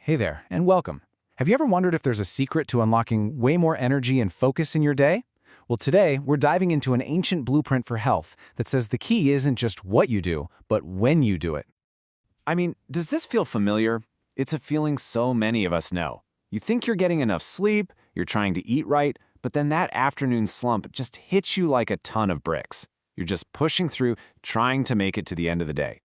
Hey there, and welcome. Have you ever wondered if there's a secret to unlocking way more energy and focus in your day? Well, today, we're diving into an ancient blueprint for health that says the key isn't just what you do, but when you do it. I mean, does this feel familiar? It's a feeling so many of us know. You think you're getting enough sleep, you're trying to eat right, but then that afternoon slump just hits you like a ton of bricks. You're just pushing through, trying to make it to the end of the day.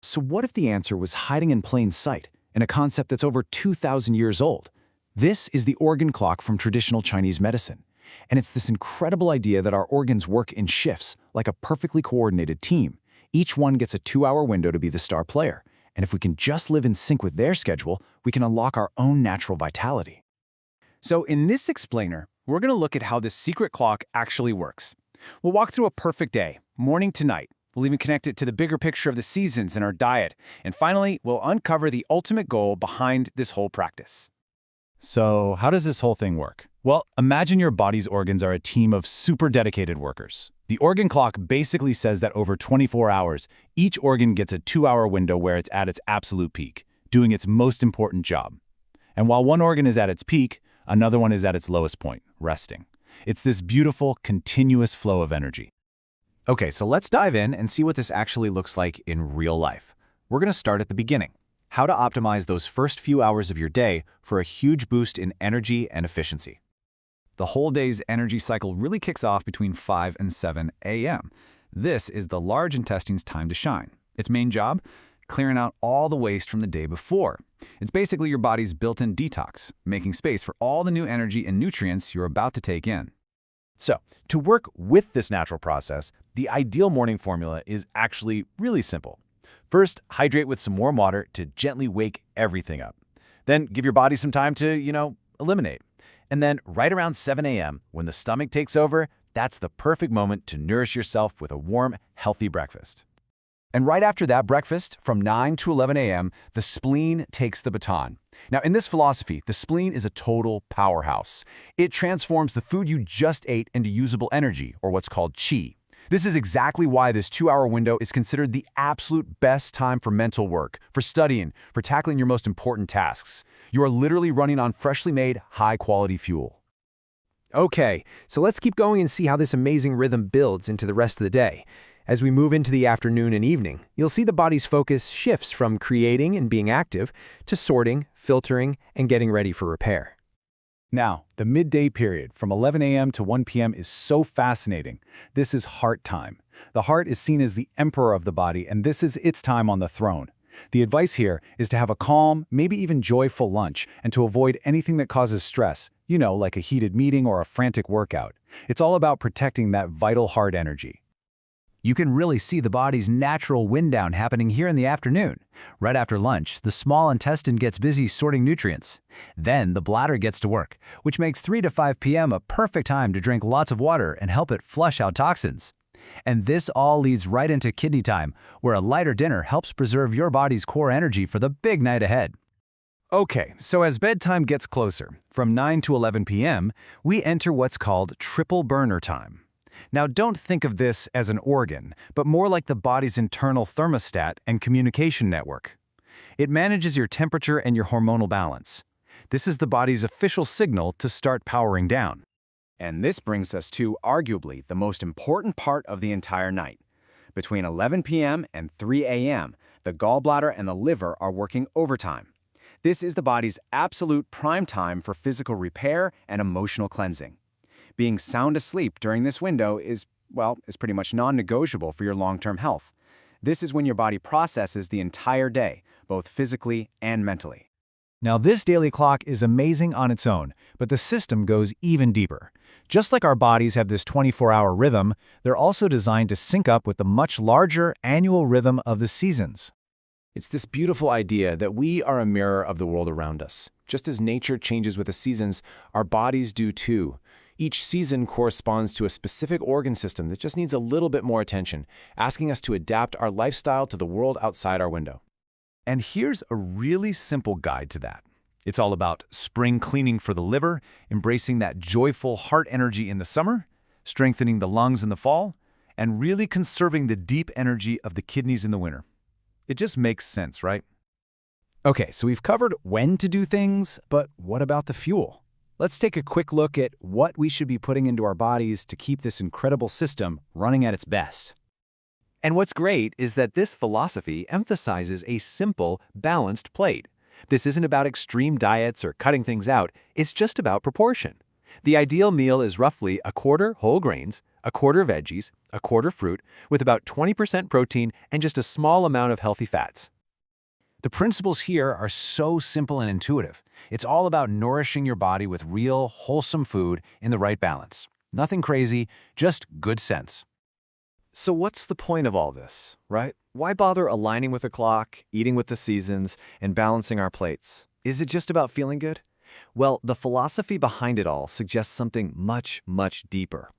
So what if the answer was hiding in plain sight, in a concept that's over 2,000 years old? This is the organ clock from traditional Chinese medicine. And it's this incredible idea that our organs work in shifts, like a perfectly coordinated team. Each one gets a 2-hour window to be the star player. And if we can just live in sync with their schedule, we can unlock our own natural vitality. So in this explainer, we're going to look at how this secret clock actually works. We'll walk through a perfect day, morning to night. We'll even connect it to the bigger picture of the seasons and our diet. And finally, we'll uncover the ultimate goal behind this whole practice. So how does this whole thing work? Well, imagine your body's organs are a team of super dedicated workers. The organ clock basically says that over 24 hours, each organ gets a 2-hour window where it's at its absolute peak, doing its most important job. And while one organ is at its peak, another one is at its lowest point, resting. It's this beautiful, continuous flow of energy. Okay, so let's dive in and see what this actually looks like in real life. We're going to start at the beginning. How to optimize those first few hours of your day for a huge boost in energy and efficiency. The whole day's energy cycle really kicks off between 5 and 7 a.m. This is the large intestine's time to shine. Its main job? Clearing out all the waste from the day before. It's basically your body's built-in detox, making space for all the new energy and nutrients you're about to take in. So, to work with this natural process, the ideal morning formula is actually really simple. First, hydrate with some warm water to gently wake everything up. Then give your body some time to, eliminate. And then right around 7 a.m., when the stomach takes over, that's the perfect moment to nourish yourself with a warm, healthy breakfast. And right after that breakfast, from 9 to 11 a.m., the spleen takes the baton. Now, in this philosophy, the spleen is a total powerhouse. It transforms the food you just ate into usable energy, or what's called qi. This is exactly why this 2-hour window is considered the absolute best time for mental work, for studying, for tackling your most important tasks. You are literally running on freshly made, high-quality fuel. Okay, so let's keep going and see how this amazing rhythm builds into the rest of the day. As we move into the afternoon and evening, you'll see the body's focus shifts from creating and being active to sorting, filtering, and getting ready for repair. Now, the midday period from 11 a.m. to 1 p.m. is so fascinating. This is heart time. The heart is seen as the emperor of the body, and this is its time on the throne. The advice here is to have a calm, maybe even joyful lunch, and to avoid anything that causes stress, like a heated meeting or a frantic workout. It's all about protecting that vital heart energy. You can really see the body's natural wind down happening here in the afternoon. Right after lunch, the small intestine gets busy sorting nutrients. Then the bladder gets to work, which makes 3 to 5 p.m. a perfect time to drink lots of water and help it flush out toxins. And this all leads right into kidney time, where a lighter dinner helps preserve your body's core energy for the big night ahead. Okay, so as bedtime gets closer, from 9 to 11 p.m., we enter what's called triple burner time. Now, don't think of this as an organ, but more like the body's internal thermostat and communication network. It manages your temperature and your hormonal balance. This is the body's official signal to start powering down. And this brings us to, arguably, the most important part of the entire night. Between 11 p.m. and 3 a.m., the gallbladder and the liver are working overtime. This is the body's absolute prime time for physical repair and emotional cleansing. Being sound asleep during this window is pretty much non-negotiable for your long-term health. This is when your body processes the entire day, both physically and mentally. Now, this daily clock is amazing on its own, but the system goes even deeper. Just like our bodies have this 24-hour rhythm, they're also designed to sync up with the much larger annual rhythm of the seasons. It's this beautiful idea that we are a mirror of the world around us. Just as nature changes with the seasons, our bodies do too. Each season corresponds to a specific organ system that just needs a little bit more attention, asking us to adapt our lifestyle to the world outside our window. And here's a really simple guide to that. It's all about spring cleaning for the liver, embracing that joyful heart energy in the summer, strengthening the lungs in the fall, and really conserving the deep energy of the kidneys in the winter. It just makes sense, right? Okay, so we've covered when to do things, but what about the fuel? Let's take a quick look at what we should be putting into our bodies to keep this incredible system running at its best. And what's great is that this philosophy emphasizes a simple, balanced plate. This isn't about extreme diets or cutting things out, it's just about proportion. The ideal meal is roughly a quarter whole grains, a quarter veggies, a quarter fruit, with about 20% protein and just a small amount of healthy fats. The principles here are so simple and intuitive. It's all about nourishing your body with real, wholesome food in the right balance. Nothing crazy, just good sense. So what's the point of all this, right? Why bother aligning with the clock, eating with the seasons, and balancing our plates? Is it just about feeling good? Well, the philosophy behind it all suggests something much, much deeper.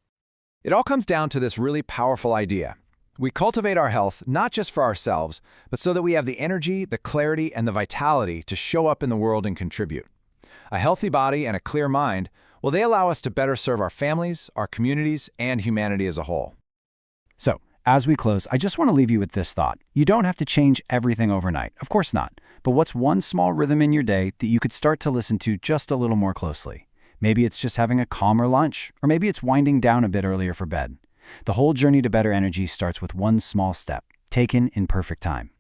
It all comes down to this really powerful idea. We cultivate our health not just for ourselves, but so that we have the energy, the clarity, and the vitality to show up in the world and contribute. A healthy body and a clear mind, well, they allow us to better serve our families, our communities, and humanity as a whole. So, as we close, I just want to leave you with this thought. You don't have to change everything overnight, of course not. But what's one small rhythm in your day that you could start to listen to just a little more closely? Maybe it's just having a calmer lunch, or maybe it's winding down a bit earlier for bed. The whole journey to better energy starts with one small step, taken in perfect time.